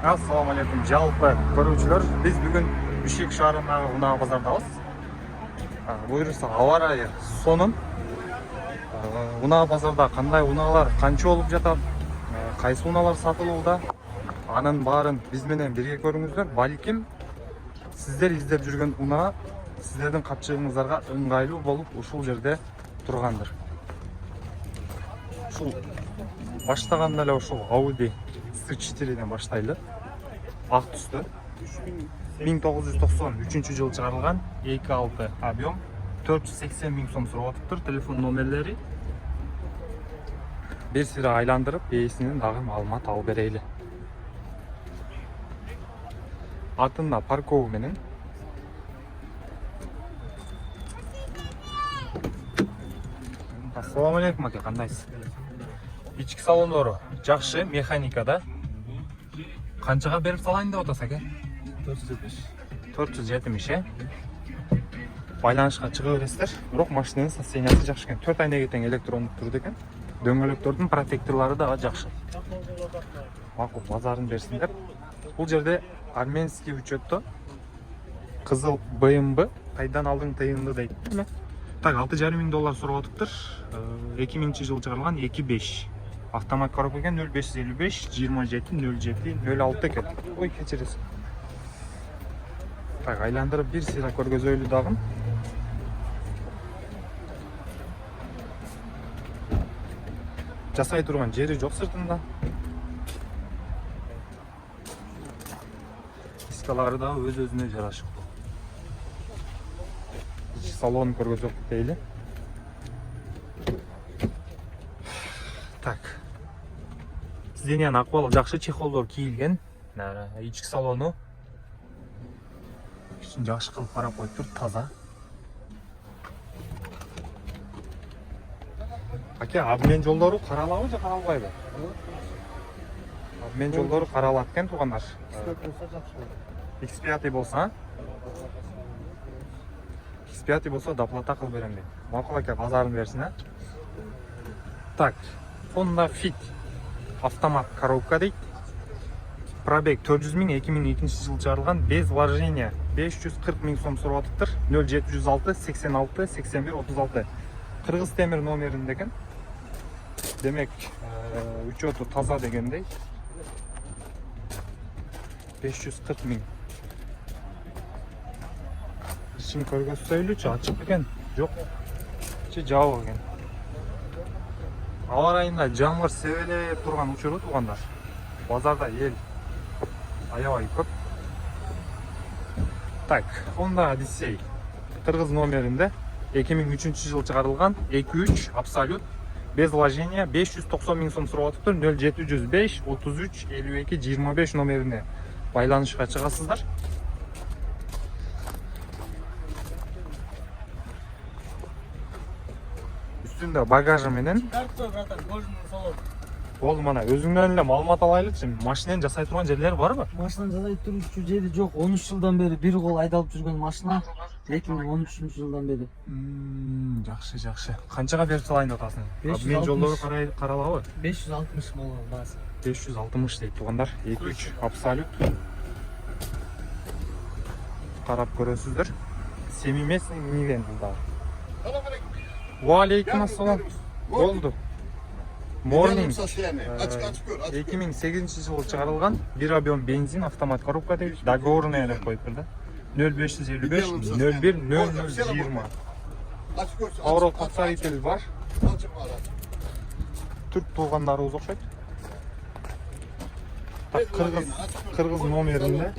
Assalamu alaikum жалпы көрүүчүлөр. Биз бүгүн Бишкек шаарындагы унаа базардабыз. Буюрса аба ырайы сонун. Унаа базарда кандай унаалар канча болуп жатат, кайсы унаалар сатылууда, анын баарын биз менен бирге көрүңүздөр. Балким сиздер издеп жүргөн унаа сиздердин капчыгыңыздарга ыңгайлуу болуп ушул жерде тургандыр. Ушул баштаганда эле ушул Audi S4'ден баштайлы. Ак түстө. 1993 жылы чыгарылган 2.6 объем 480 миң сом сурап атыптыр. Телефон номерлери бир сыйра айландырып, ээсинен дагы маалымат алып берели. Артында паркоо менен Ассаламу алейкум ака, кандайсыз? Ички салондору жакшы, механикада. Канчага берип салайын деп атасыз ака? 470, Байланышка чыга бересиздер. Бирок машинанын состояниясы жакшы экен. 4 айнеге тең электрондук турду экен. Дөңгөлөктөрдүн протекторлору да жакшы. Макул, базарын берсиндер. Бул жерде арменский учетто кызыл БМВ кайдан алдың тыйынды дейт. Так, $6,5 миң сурап атыптыр. 2000-жылы чыгарылган 2.5. Автомат коробка экен, 0555 27 07 06 экен. Ой, кечиресиз. Так, айландырып бир сыйра көргөзөйлү дагы. Жасай турган жери жок сыртында. Дискалары да өз-өзүнө жарашыктуу. Салон көргөзөк дейли. Так. Сиденьянын акыбалы жакшы, чехолдор кийилген. Ички салону жакшы кылып карап коюптур, таза. Ака, обмен жолдору каралабы же каралбайбы? Обмен жолдору каралат экен туугандар. X5 болсо, X5 болсо доплата кылып берем дейт. Макул ака, базарын берсин, а? Так, Honda Fit автомат коробка дейт. Пробег 400 миң, 2002 жылы чыгарылган, без вложения 540 миң сом сурап атыптыр. 0706 86 81 36. Кыргыз темир номеринде экен. Демек, учету таза дегендей. 540 миң. Ишин көргөзсөйлүчү, ачык экен. Жок. Жабык экен. Аба ырайында жамгыр себелеп турган учуру туугандар. Базарда эл аябай көп. Так, Honda Odyssey Кыргыз номеринде 2003 жылы чыгарылган 2.3 абсолют без вложения 590 миң сом сурап атыптыр. 0705 33 52 25 номерине байланышка чыгасыздар. Үстүндө багажы менен. Болду, мана өзүңдөн эле маалымат алайлычы. Машинаны жасай турган жерлери барбы? Машинаны жасай турган жери жок. 13 жылдан бери бир кол айдалып жүргөн машина. 2013 жылдан бери. Жакшы, жакшы. Канчага берип салайын деп атасың? Обмен жолдору каралабы? 560 миң баасы. 560 дейт туугандар. 2.3 абсолют. Карап көрөсүздөр. Семиместный минивэн бул дагы. Ва алейкум ассалам. Болду. Morning 2008 жылы чыгарылган 1 объем бензин автомат коробка дейт. Договорный деп коюптур да. 0555 01 0020. Поворот подставитель бар. Түрк туугандарыбыз окшойт. Кыргыз номеринде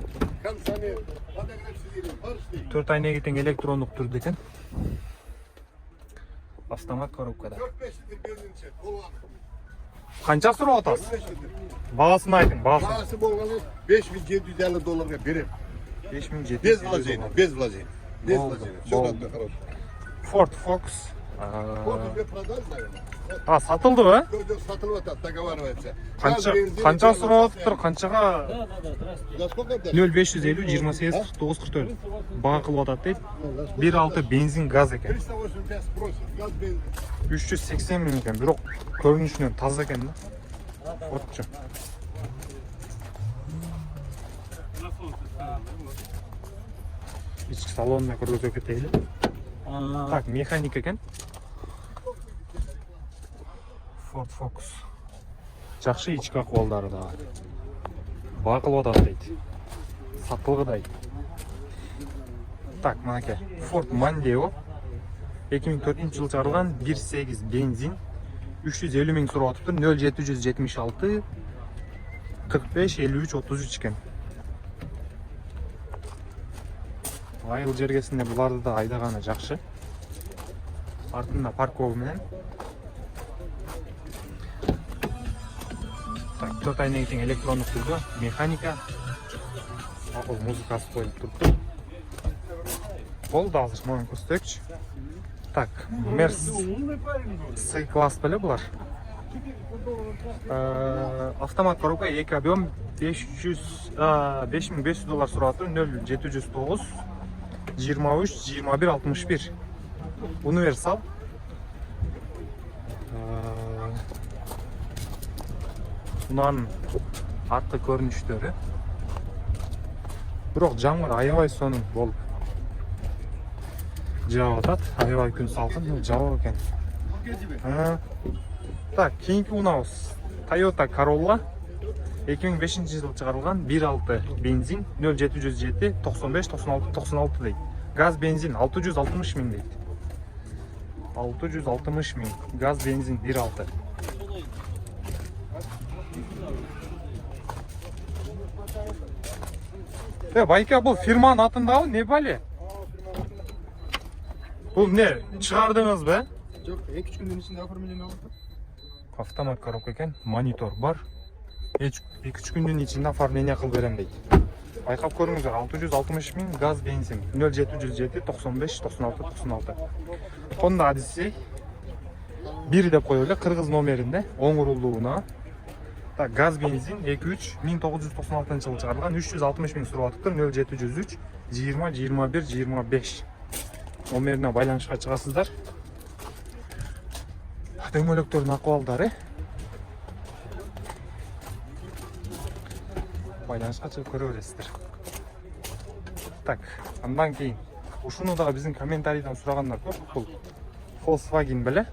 4 айнеге тең электрондук түрдө экен. Автомат коробкада. Канча сурап атасыз? Баасын айтың, баасын. Баасы болгону $5,750 берем. 5700. Без вложения, без вложения. Без вложения. Всё равно хорошо. Ford Focus. Вот уже продали, наверное. Сатылдыбы? Жок, сатылып атат, договаривается. Канча сурап атыптыр, канчага? За сколько дали? 0550 28 49 44. Бага кылып атат дейт. 1.6 бензин газ экен. 385 спросит, газ бензин. 380 миң экен, бирок көрүнүшүнөн таза экен да. Фордчу. İçki salonuna kırgızып кетейли. Так, механик екен. Ford Focus. Жакшы ички акыбалдары да бар. Бакылып атат дейт. Сатылгыдай. Так, мынакей. Ford Mondeo 2004-жылы чыгарылган 1.8 бензин 350 миң сурап атыптыр. 0776 45 53 33 экен. Айыл жергесинде буларды да айдаганы жакшы. Артында парковка менен. Так, 4 айнеге тең электрондук түрдө, механика. Макул музыкасы коюлуп турду. Болду азыр муну көрсөтөкчү. Так, Merz C-класс беле булар. Автомат коробка 2 объем $5500 сурап атыр. 0709 23 21 61. Универсал. Мунун арткы көрүнүштөрү. Бирок жамгыр аябай сонун болуп жаап атат. Аябай күн салкын, жаап экен. Так, кийинки унабыз Toyota Corolla 2005-жылы чыгарылган 1.6 бензин 0707 95 96 96 дейт. Газ бензин 660 миң дейт. 660 миң. Газ бензин 1.6. Байка, бул фирманын атындабы, не бале? Бул не, чыгардыңыз бе? Жок, 2-3 күндүн ичинде оформление болду. Автомат коробка экен, монитор бар. 2-3 күндүн ичинде оформление кылып берем дейт. Байкап көрүңүздөр, 660 миң газ бензин 0707 95 96 96. Honda Odyssey 1 деп коелу, кыргыз номеринде, оң урулдууна. Так, газ бензин 2.3 1996-жылы чыгарылган 360 миң сурап атыптыр. 0703 20 21 25 номерине байланышка чыгасыздар. Дөңгөлөктөрдүн акыбалдары байланышка чыгып көрө бересиздер. Так, андан кийин ушуну дагы биздин комментарийден сурагандар көп. Бул Volkswagen беле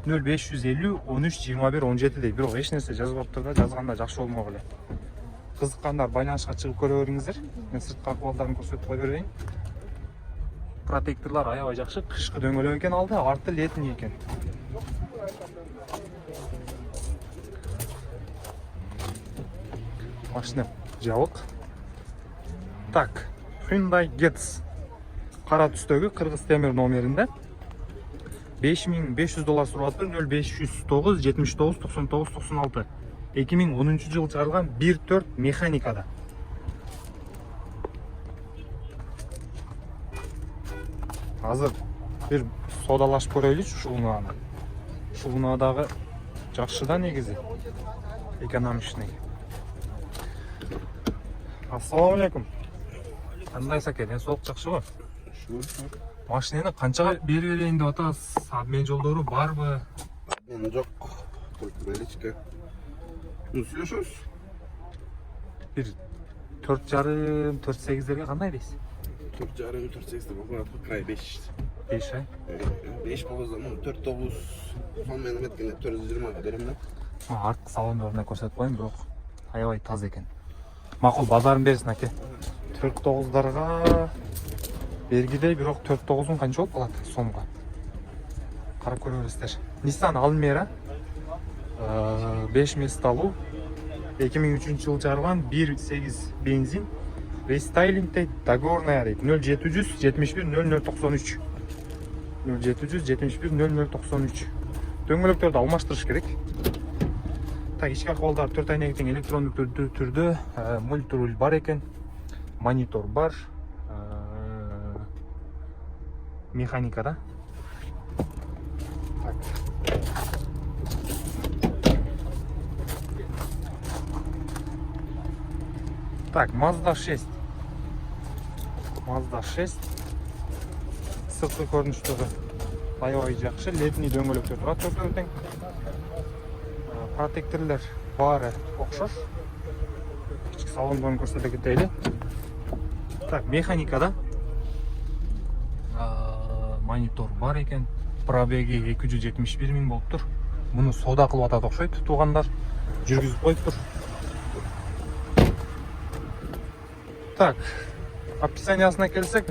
0550 13 21 17 дейт. Бирок эч нерсе жазбаптыр да, жазганда жакшы болмок эле. Кызыккандар байланышка чыгып көрө бериңиздер. Мен сырткы акыбалдарын көрсөтүп кое берейин. Протекторлор аябай жакшы, кышкы дөңгөлөк экен алды, арты летний экен. Машина жабык. Так, Hyundai Getz кара түстөгү кыргыз темир номеринде $5500 сурап атыр. 0509 79 99 96. 2010-жылы чыгарылган 1.4 механикада. Азыр бир содалашып көрөйлүчү ушул унааны. Ушул унаадагы жакшы да негизи. Экономичный. Ассаламу алейкум. Кандай саке, ден соолук жакшыбы? Машинени канчага берип берейин деп атасыз? Обмен жолдору барбы? Мен жок. Только наличка. Ну, слышишь? Бир 4,5 4,8-дерге кандай дейсиз? 4,5 4,8 болот, край 5. 5 ай. 5 болса, 4,9 сонымен эметкенде 420 берем да. Арткы салондоруна көрсөтүп коеюн, бирок аябай таза экен. Макул, базарын берсин аке. 4,9дарга бергидей, бирок 4,9 канча болуп калат сомго. Карап көрө бересиздер. Nissan Almera 5 мест алуу 2003-жылы чыгарылган 1.8 бензин рестайлинг дейт, договорная дейт. 0700 71 0093 0700 71 0093. Дөңгөлөктөрдү алмаштырыш керек. Так, ички акыбалдар 4 айнеге тең электрондук түрдө мультируль бар экен, монитор бар, механикада. Так. Так, Mazda 6. Mazda 6. Сырткы көрүнүштөрү аябай жакшы, летний дөңгөлөктөр турат, төртөө тең. Протекторлор баары окшош. Ички салондон көрсөтө кетели. Так, механикада монитор бар екен. Пробеги 271 миң болып тұр. Мұны сода қылып атады оқшайды туғандар. Жүргізіп қойып тұр. Так, описаниясына келсек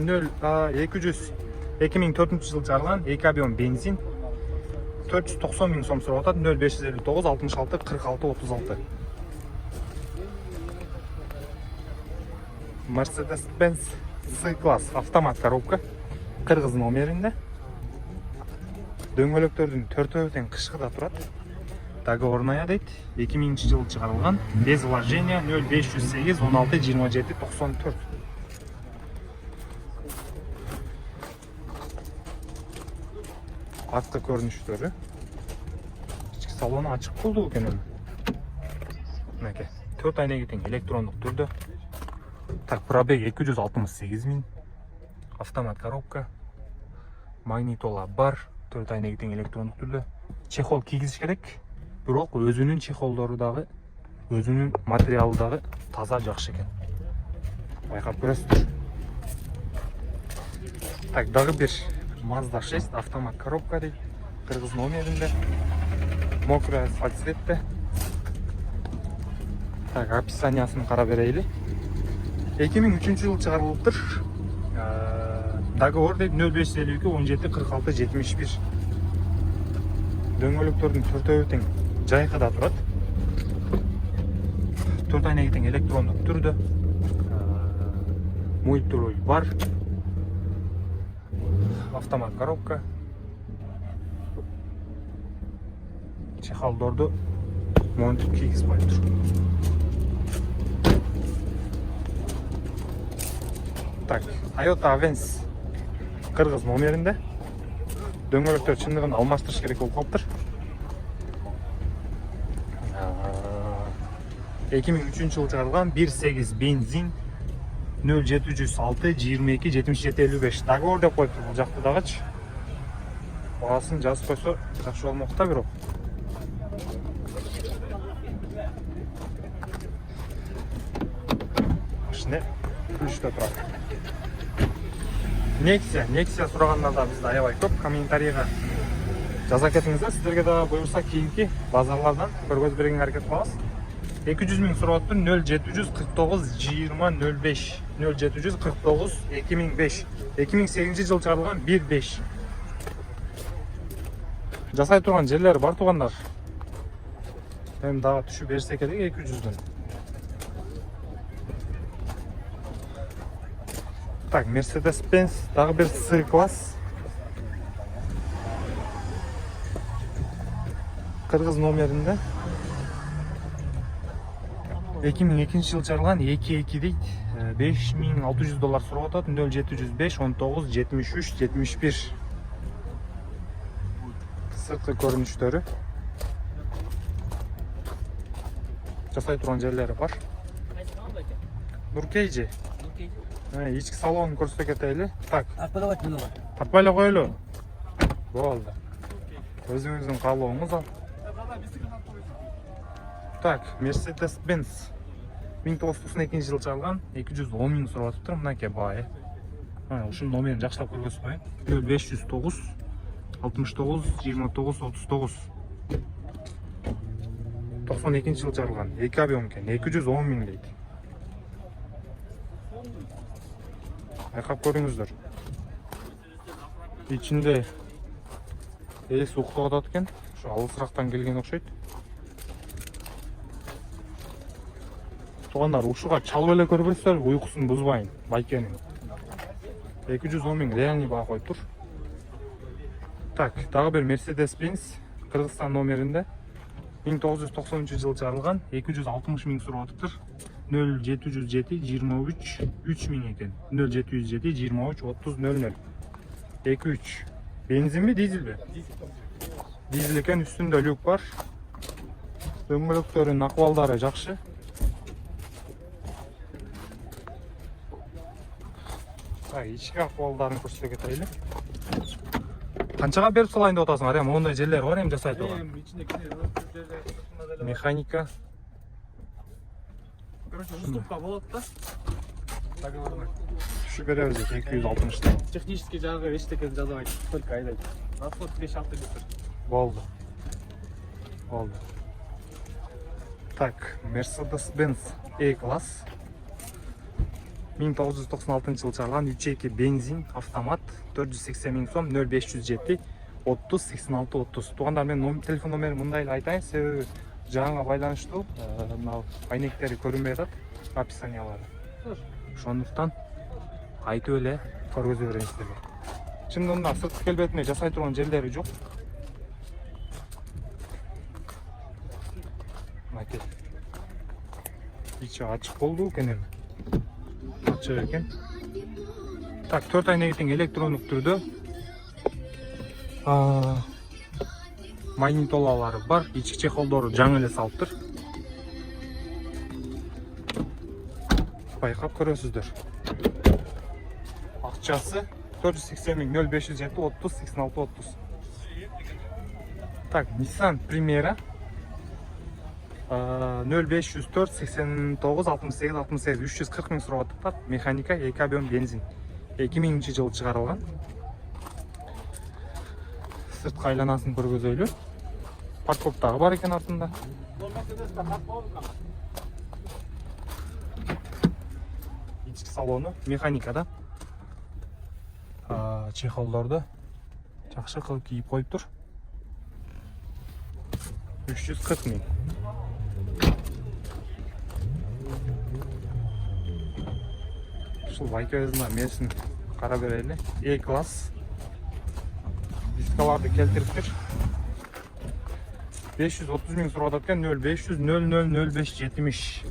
2004 жыл жарылған 2 объем бензин 490 миң сом сұрап атады. 0559 66 46 36. Mercedes-Benz C-класс автомат коробка, қырғыз номерінде. Дөңгөлектердің төртеуі қышқыда тұрады. Договорная дейді. 2000 жылы шығарылған. Без вложения 0508 16 27 94. Артқы көріністері. Ішкі салоны ашық болды екен. Мінекей. 4 айна кетен электрондық түрде. Так, пробег 268 миң. Автомат коробка. Магнитола бар. 4 айна кетен электрондық түрде. Чехол кигізіш керек. Бирок өзүнүн чехолдору дагы, өзүнүн материалы дагы таза жакшы экен. Байкап көрөсүздөр. Так, дагы бир Mazda 6 автомат коробка дейт. Кыргыз номеринде. Мокрый асфальт цветте. Так, описаниясын карап берейли. 2003 жылы чыгарылыптыр. Договор дейт 0552 17 46 71. Дөңгөлөктөрдүн төртөө тең жайкыда турат. 4 айна кетен электрондук түрдө. Мультируль бар. Автомат коробка. Чехолдорду монтип кийгизип коюптур. Так, Toyota Avensis кыргыз номеринде. Дөңгөлөктөр чындыгын алмаштырыш керек болуп калыптыр. 2003 жылы чыгарылган 1.8 бензин 0706 22 77 55. Договор деп коюптур бул жакты дагычы. Баасын жазып койсо жакшы болмок да бирок. Машина күчтө турат. Nexia сурагандарда бизде аябай көп. Комментарийга жаза кетиңиздер. Сиздерге да буюрса кийинки базарлардан көргөзүп бергенге аракет кылабыз. 200 миң сурап атып 0749 20 05 0749 2005 2008 жыл чыгарылган 1.5. Жасай турган жерлери бар тугандар. Эми дагы түшүп берсе керек 200дөн. Так, Mercedes-Benz дагы бир C-класс. Кыргыз номеринде. 2002 жыл чыгарылган 2.2 дейт. $5600 сурап атат. 0705 19 73 71. Сырткы көрүнүштөрү. Жасай турган жерлери бар. Нуркейжи. Ички салонун көрсөтө кетели. Так. Тартпай эле коелу. Болду. Өзүңүздүн каалооңуз ал. Так, Mercedes-Benz 1992 жылы чыгарылган 210 миң сурап атыптыр. Мынакей бай. Ушунун номерин жакшылап көргөзүп коеюн. 0509 69 29 39. 92 жылы чыгарылган 2 объем экен. 210 миң дейт. Байкап көрүңүздөр. Ичинде эс уктап атат экен. Ошо алысырактан келген окшойт. Тугандар, ушуга чалып эле көрбөсүздөр, уйкусун бузбайын, байкенин. 210 миң реальный баа коюптур. Так, дагы бир Mercedes-Benz Кыргызстан номеринде 1993 жылы чыгарылган 260 миң сурап атыптыр. 0707 23 3 миң экен. 0707 23 30 00. 23. Бензинби, дизелби? Дизель экен, үстүндө люк бар. Дөңгөлөктөрүнүн акыбалдары жакшы. Ички акыбалдарын көрсөтө кетели. Канчага берип салайын деп атасың? Эми мондай жерлер бар, эми жасай турган. Механика. Короче, уступка болот да. Түшүп беребиз 260 Технический жагы эчтеке жазбайт, только айдайт. Расход 5-6 литр. Болды. Болды. Так, Mercedes-Benz E-класс. 1996 жылы чыгарылган 3.2 бензин автомат 480 миң сом 0507 30 86 30. Туугандар, мен телефон номерин мындай эле айтайын, себеби жаңа байланыштуу мына айнектери көрүнбөй атат, описаниялары. Ошондуктан айтып эле көргөзө берейинсиздерге. Чындыгында сырткы келбетине жасай турган жерлери жок. Макет. Ичи ачык болду экен эми. Ачык экен. Так, 4 айнеги тең электрондук түрдө. Магнитолалары бар, ички чехолдору жаңы эле салыптыр. Байкап көрөсүздөр. Акчасы 480 миң 0507 30 86 30. Так, Nissan Primera 0504 89 68 68 340 миң сурап атат. Механика 2 объем бензин. 2000 жылы чыгарылган. Сырткы айланасын көргөзөйлү. Парковкадагы бар экен артында. Ички салону механикада. Чехолдорду жакшы кылып кийип коюптур. 340 миң. Ушул байкебиздин месин кара берели. E-класс. Дискаларды келтириптир. 530 миң сурап атат экен. 0500 00 05 70.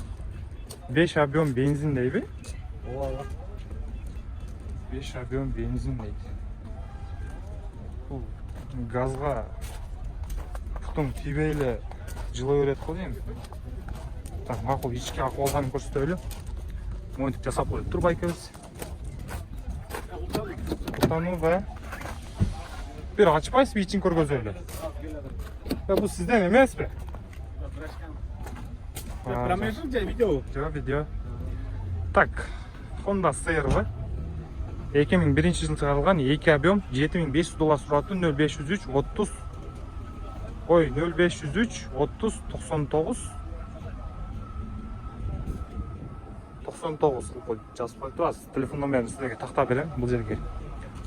5 объем бензин дейби? Ооба. 5 объем бензин дейт. Бул газга путуң тийбей эле жылой берет го дейм. Так, макул ички акыбалдарын көрсөтөлү. Монтип жасап коюптур байкебиз. Утану ва бир ачпайсызбы, ичин көргөзөлү. Бул сизден эмеспи? Промежуток же видео. Жок, видео. Так, Honda CR-бы. 2001 жылы чыгарылган 2 объем $7500 сураттı 0503 30 ой 0503 30 99 99 кылып жазып коюптур. Азыр телефон номерин силерге тактап берем. Бул жерге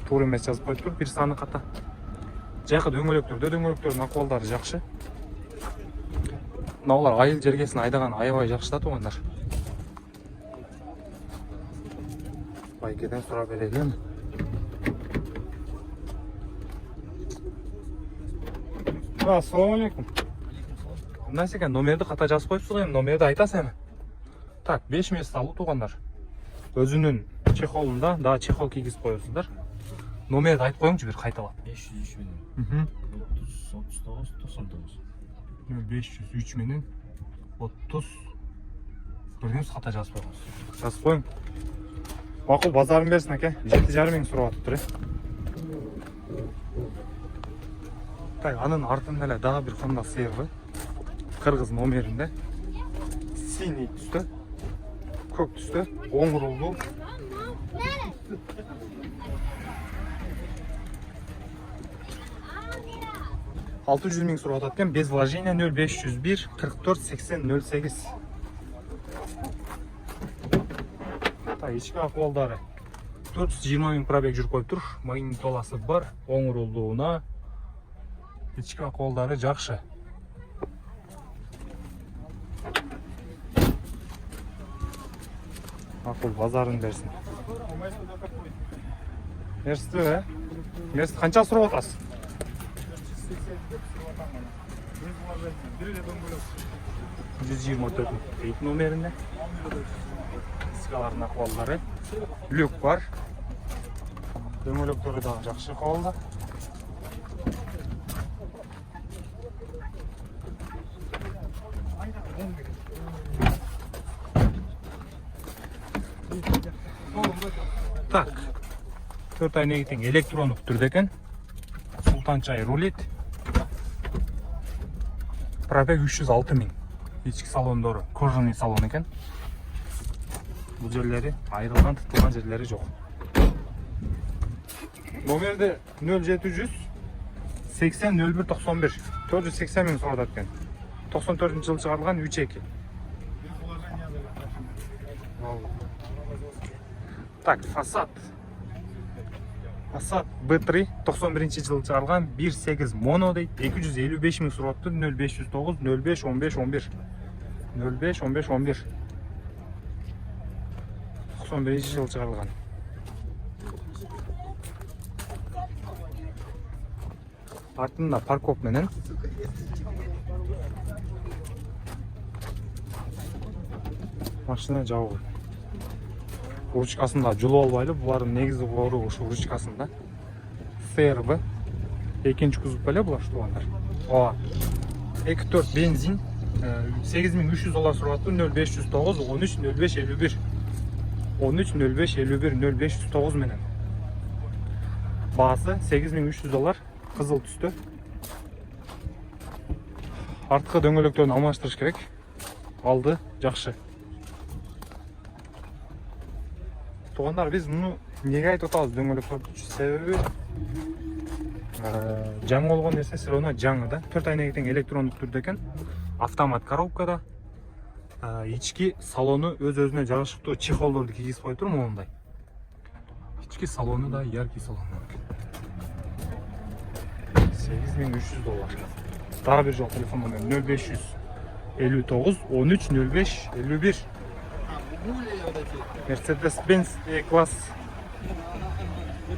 туура эмес жазып коюптур. Бир саны ката. Жакы дөңгөлөктөрдүн акыбалдары жакшы. Мына улар айыл жергесин айдаган аябай жакшы да туугандар. Байкеден сурап берелим. Ассаламу алейкум. Мындай экен, номерди ката жазып коюпсуз го, эми номерди айтасыз эми. Так, 5 мест алуу туугандар. Өзүнүн чехолунда дагы чехол кийгизип коесуздар. Номерди айтып коюңчу бир кайталап. 503 менен 39 99. 503 менен 30 бирден ката жазып коюңуз. Жазып коюң. Макул, базарын берсин аке. 7,5 миң сурап атыптыр. Так, анын артында эле дагы бир Honda CR-бы. Кыргыз номеринде. Синий түстө. Көк түстө. Оң рулдуу. $600 миң сурап атат экен. Без вложения 0501 44 80 08. Так, ички акыбалдары 420 миң пробег жүрүп коюптур. Магнитоласы бар. Оң рулдууна. Ички акыбалдары жакшы. Макул, базарын берсин. Мерсти, Мерсти канча сурап атасыз? 124 бейт номеринде. Дискалардын акыбалдары. Люк бар. Дөңгөлөктөрү дагы жакшы кабылда. Так, 4 айнеги тең электрондук түрдө экен. Султанчай рулит. Пробег 306 миң. Ички салондору кожаный салон экен. Бұл жерлері айрылған, тытылған жерлері жоқ. Номерде 0700 80 01 91 480 миң сұрады екен. 94 жылы шығарылған 3.2. Так, Passat B3 91 жылы шығарылған 1.8 моно дейді. 255 миң сұрапты. 0509 05 15 11 05 15 11 91 жылы шығарылған. Артында паркоп менен машина жабығы. Ручкасында жылы албайлы, бұлардың негізі қоры ұшы ручкасында. CRV екінші күзіп бәле бұлар штуғандар. 2.4 бензин 8300 доллар сұраты. 0509 13 05 51 13 05 51 0509 менен. Бағасы 8300 доллар. Қызыл түсті. Артқы дөңгелектерін алмаштырыш керек. Алды жақсы. Туғандар, біз мұны неге айтып отырмыз дөңгелектерді? Себебі жаңы болған нәрсе сырона жаңы да. 4 айына кеткен электрондық түрде екен. Автомат коробкада. Ички салоны өз-өзіне жарашықты чехолдарды кигізіп қойып тұр мұндай. Ички салоны да яркий салоны. 8300 доллар. Тағы бір жол телефон номер 0500 59 13 05 51. Mercedes-Benz E-класс.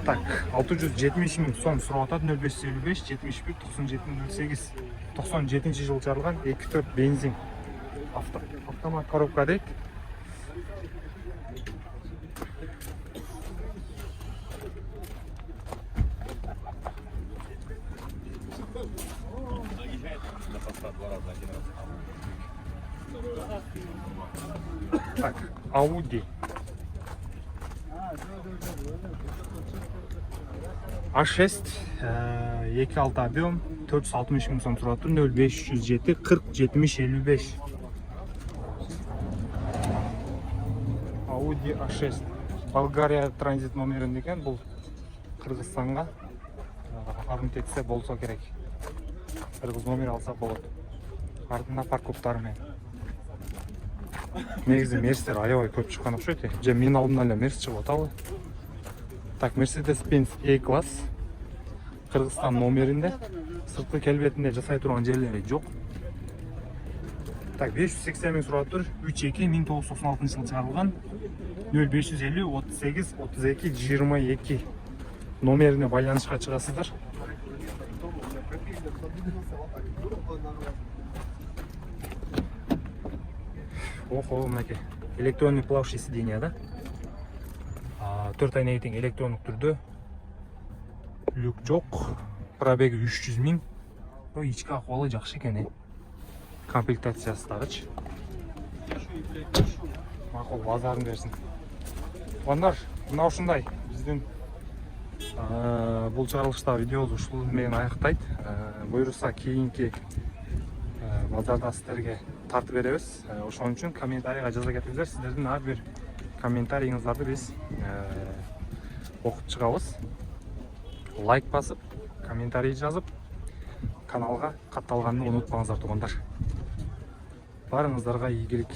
Так, 670 миң сом сұрап атады. 0555 71 97 08 97 жыл жарылған 2.4 бензин. Автомат коробка дейік. Так, Audi A6 2.6 объем 460 миң сом тұрады. 0507 40 70 55. Audi A6 Болгария транзит номерінде екен. Бұл Қырғызстанға армит етсе болса керек. Қырғыз номер алса болады. Артында парковтарымен. Негізі мерстер аябай көп шыққан ұқсайды. Же мен алдымнан эле мерс шығып аталы. Так, Mercedes-Benz E-класс Қырғызстан номерінде. Сыртқы келбетінде жасай тұрған жерлері жоқ. Так, 580 миң сұрап тұр. 3.2 1996 жылы шығарылған. 0550 38 32 22 номеріне байланышқа шығасыздар. Охо, мынакей электронный плавший сиденье, да? 4 айына кеткен электрондық түрде. Люк жоқ. Пробеги 300 миң. Ички акыбалы жакшы экен. Комплектациясы дагычы. Макул базарын берсин. Тугандар, мына ушундай биздин бул чыгарылышта видеобуз ушул менен аяктайт. Буюрса кийинки базарда сиздерге тартып беребиз. Ошон үчүн комментарийга жаза кетиңиздер. Сиздердин ар бир комментарийиңиздарды биз окуп чыгабыз. Лайк басып, комментарий жазып, каналга катталганды унутпаңыздар тугандар. Барыңыздарга ийгилик.